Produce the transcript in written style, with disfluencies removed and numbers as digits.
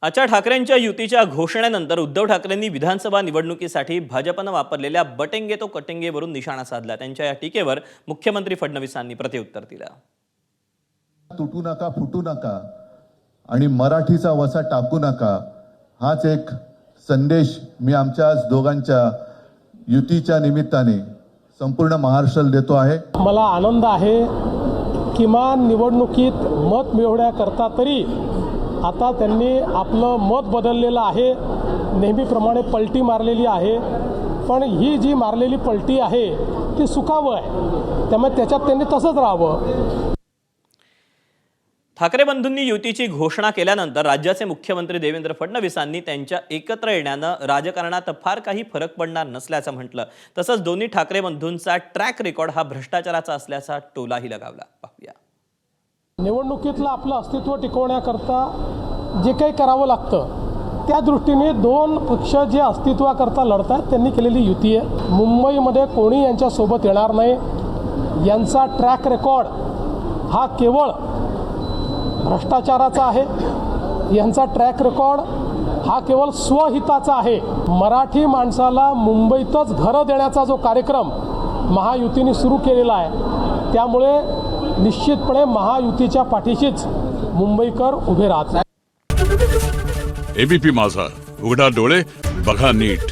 आजच्या ठाकरेंच्या युतीच्या घोषणेनंतर उद्धव ठाकरेंनी विधानसभा निवडणुकीसाठी भाजपनं वापरलेल्या बटेंगे तो कटेंगेवरून निशाणा साधला। त्यांच्या या टीकेवर मुख्यमंत्री फडणवीसांनी प्रत्युत्तर दिलं। तुटू नका, फुटू नका आणि मराठीचा वसा टाकू नका, हाच एक संदेश मी आमच्या दोघांच्या युतीच्या निमित्ताने संपूर्ण महाराष्ट्राला देतो आहे। मला आनंद आहे, किमान निवडणुकीत मत मिळवण्याकरता तरी आता त्यांनी आपलं मत बदललेलं आहे। नेहमीप्रमाणे पलटी मारलेली आहे, पण ही जी मारलेली पलटी आहे ती सुखावं आहे, त्यामुळे त्याच्यात त्यांनी तसंच राहावं। ठाकरे बंधूंनी युतीची घोषणा केल्यानंतर राज्याचे मुख्यमंत्री देवेंद्र फडणवीसांनी त्यांच्या एकत्र येण्यानं राजकारणात फार काही फरक पडणार नसल्याचं म्हटलं। तसंच दोन्ही ठाकरे बंधूंचा ट्रॅक रेकॉर्ड हा भ्रष्टाचाराचा असल्याचा टोलाही लगावला। पाहूया। निवडणुकीतलं आपलं अस्तित्व टिकवण्याकरता जे काही करावं लागतं त्या दृष्टीने दोन पक्ष जे अस्तित्वाकरता लढतात त्यांनी केलेली युती आहे। मुंबईमध्ये कोणी यांच्यासोबत येणार नाही। यांचा ट्रॅक रेकॉर्ड हा केवळ भ्रष्टाचाराचा आहे। यांचा ट्रॅक रेकॉर्ड हा केवळ स्वहिताचा आहे। मराठी माणसाला मुंबईतच घरं देण्याचा जो कार्यक्रम महायुतीने सुरू केलेला आहे, त्यामुळे निश्चितपणे महायुतीच्या पाठीशीच मुंबईकर उभे राहतात। एबीपी माझा, उघडा डोळे बघा नीट।